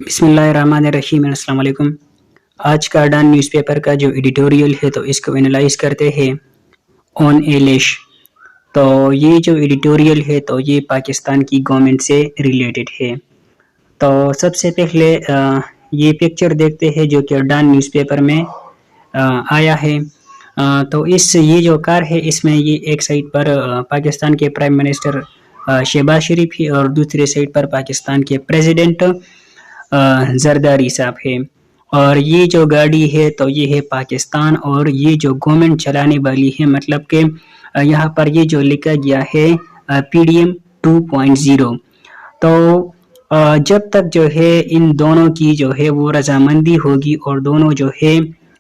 بسم اللہ الرحمن الرحیم، السلام علیکم۔ آج کا ڈان نیوز پیپر کا جو ایڈیٹوریل ہے تو اس کو انالائز کرتے ہیں آن اے لیش۔ تو یہ جو ایڈیٹوریل ہے تو یہ پاکستان کی گورنمنٹ سے ریلیٹڈ ہے۔ تو سب سے پہلے یہ پکچر دیکھتے ہیں جو کہ ڈان نیوز پیپر میں آیا ہے۔ تو یہ جو کار ہے اس میں یہ ایک سائڈ پر پاکستان کے پرائم منسٹر شہباز شریف ہے اور دوسرے سائڈ پر پاکستان کے پریزیڈنٹ زرداری صاحب ہے۔ اور یہ جو گاڑی ہے تو یہ ہے پاکستان اور یہ جو گورنمنٹ چلانے والی ہے، مطلب کہ یہاں پر یہ جو لکھا گیا ہے PDM 2.0۔ تو جب تک جو ہے ان دونوں کی جو ہے وہ رضامندی ہوگی اور دونوں جو ہے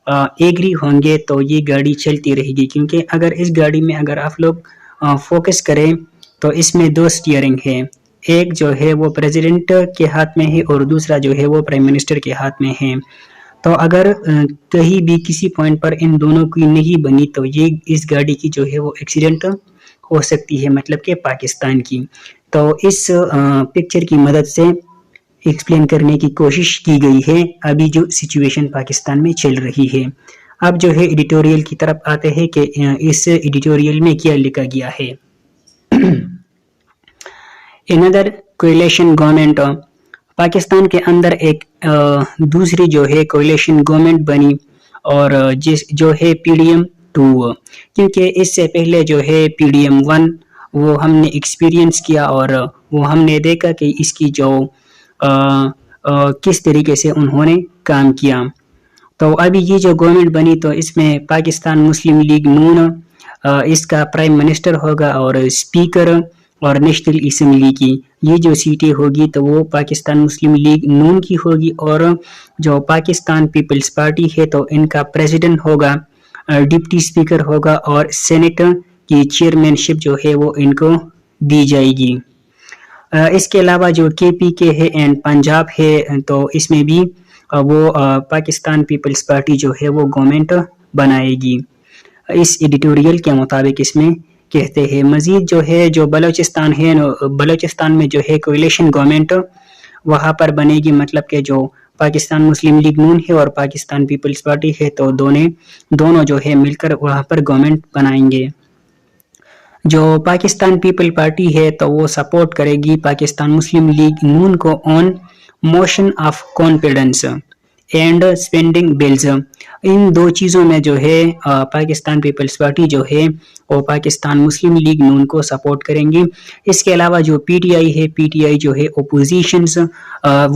ایگری ہوں گے تو یہ گاڑی چلتی رہے گی، کیونکہ اگر اس گاڑی میں اگر آپ لوگ فوکس کریں تو اس میں دو سٹیئرنگ ہے، ایک جو ہے وہ پریزیڈنٹ کے ہاتھ میں ہے اور دوسرا جو ہے وہ پرائم منسٹر کے ہاتھ میں ہے۔ تو اگر کہیں بھی کسی پوائنٹ پر ان دونوں کی نہیں بنی تو یہ اس گاڑی کی جو ہے وہ ایکسیڈنٹ ہو سکتی ہے، مطلب کہ پاکستان کی۔ تو اس پکچر کی مدد سے ایکسپلین کرنے کی کوشش کی گئی ہے ابھی جو سچویشن پاکستان میں چل رہی ہے۔ اب جو ہے ایڈیٹوریل کی طرف آتے ہیں کہ اس ایڈیٹوریل میں کیا لکھا گیا ہے۔ another coalition government، پاکستان کے اندر ایک دوسری جو ہے کولیشن گورنمنٹ بنی اور جو ہے PDM 2، کیونکہ اس سے پہلے جو ہے PDM 1 وہ ہم نے ایکسپیرینس کیا اور وہ ہم نے دیکھا کہ اس کی جو کس طریقے سے انہوں نے کام کیا۔ تو ابھی یہ جو گورنمنٹ بنی تو اس میں پاکستان مسلم لیگ نون اس کا پرائم منسٹر ہوگا اور اسپیکر اور نیشنل اسمبلی کی یہ جو سیٹیں ہوگی تو وہ پاکستان مسلم لیگ نون کی ہوگی، اور جو پاکستان پیپلز پارٹی ہے تو ان کا پریزیڈنٹ ہوگا، ڈپٹی اسپیکر ہوگا اور سینٹ کی چیئرمین شپ جو ہے وہ ان کو دی جائے گی۔ اس کے علاوہ جو KPK ہے اینڈ پنجاب ہے تو اس میں بھی وہ پاکستان پیپلز پارٹی جو ہے وہ گورنمنٹ بنائے گی، اس ایڈیٹوریل کے مطابق اس میں کہتے ہیں۔ مزید جو ہے جو بلوچستان ہے، بلوچستان میں جو ہے کولیشن گورنمنٹ وہاں پر بنے گی، مطلب کہ جو پاکستان مسلم لیگ نون ہے اور پاکستان پیپلز پارٹی ہے تو دونوں جو ہے مل کر وہاں پر گورنمنٹ بنائیں گے۔ جو پاکستان پیپل پارٹی ہے تو وہ سپورٹ کرے گی پاکستان مسلم لیگ نون کو on motion of confidence and spending bills. ان دو چیزوں میں جو ہے پاکستان پیپلز پارٹی جو ہے وہ پاکستان مسلم لیگ نون کو سپورٹ کریں گی۔ اس کے علاوہ جو PTI ہے، PTI جو ہے اپوزیشنز،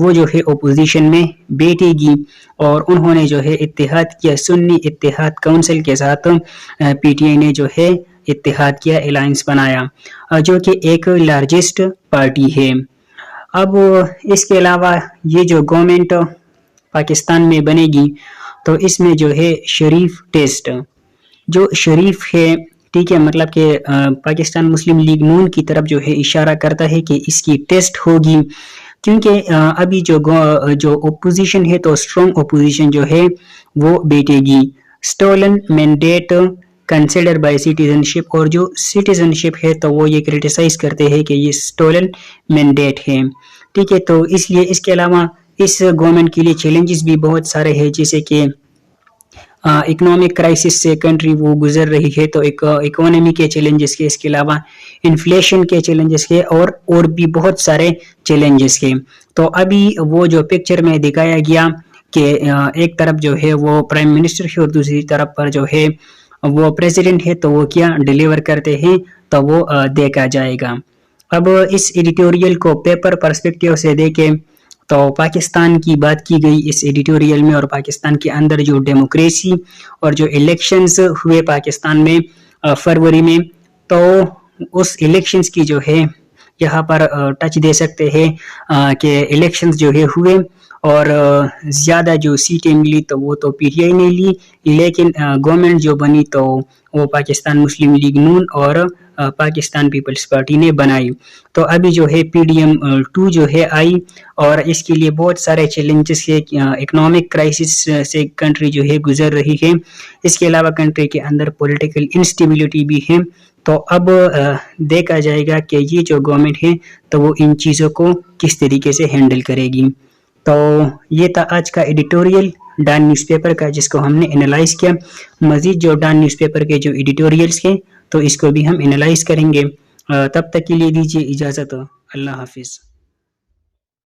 وہ جو ہے اپوزیشن میں بیٹھے گی اور انہوں نے جو ہے اتحاد کیا، سنی اتحاد کونسل کے ساتھ PTI نے جو ہے اتحاد کیا، الائنس بنایا، جو کہ ایک لارجسٹ پارٹی ہے۔ اب اس کے علاوہ یہ جو گورنمنٹ پاکستان میں بنے گی تو اس میں جو ہے شریف ٹیسٹ، جو شریف ہے، ٹھیک ہے، مطلب کہ پاکستان مسلم لیگ نون کی طرف جو ہے اشارہ کرتا ہے کہ اس کی ٹیسٹ ہوگی، کیونکہ ابھی جو اپوزیشن ہے تو اسٹرانگ اپوزیشن جو ہے وہ بیٹھے گی۔ Stolen mandate consider by citizenship, اور جو سٹیزن شپ ہے تو وہ یہ کرٹیسائز کرتے ہیں کہ یہ اسٹولن مینڈیٹ ہے، ٹھیک ہے۔ تو اس لیے اس کے علاوہ اس گورنمنٹ کے لیے چیلنجز بھی بہت سارے ہیں، جیسے کہ اکنامک کرائسس سے کنٹری وہ گزر رہی ہے تو اکانومی کے چیلنجز کے، اس کے علاوہ انفلیشن کے چیلنجز کے اور بھی بہت سارے چیلنجز کے۔ تو ابھی وہ جو پکچر میں دکھایا گیا کہ ایک طرف جو ہے وہ پرائم منسٹر ہے اور دوسری طرف پر جو ہے وہ پریزیڈنٹ ہے، تو وہ کیا ڈیلیور کرتے ہیں تو وہ دیکھا جائے گا۔ اب اس ایڈیٹوریل کو پیپر پرسپیکٹیو سے دیکھیں تو پاکستان کی بات کی گئی اس ایڈیٹوریل میں، اور پاکستان کے اندر جو ڈیموکریسی اور جو الیکشنز ہوئے پاکستان میں فروری میں، تو اس الیکشنز کی جو ہے یہاں پر ٹچ دے سکتے ہیں کہ الیکشنز جو ہے ہوئے اور زیادہ جو سیٹیں ملی تو وہ تو PTI نے لی، لیکن گورنمنٹ جو بنی تو وہ پاکستان مسلم لیگ نون اور پاکستان پیپلز پارٹی نے بنائی۔ تو ابھی جو ہے PDM 2 جو ہے آئی اور اس کے لیے بہت سارے چیلنجز ہے، اکنامک کرائسس سے کنٹری جو ہے گزر رہی ہے، اس کے علاوہ کنٹری کے اندر پولیٹیکل انسٹیبلٹی بھی ہے۔ تو اب دیکھا جائے گا کہ یہ جو گورنمنٹ ہے تو وہ ان چیزوں کو کس طریقے سے ہینڈل کرے گی۔ تو یہ تھا آج کا ایڈیٹوریل ڈان نیوز پیپر کا، جس کو ہم نے انالائز کیا. مزید جو ڈان نیوز پیپر کے جو ایڈیٹوریلز ہیں تو اس کو بھی ہم انالائز کریں گے. تب تک کے لیے دیجیے اجازت. اللہ حافظ.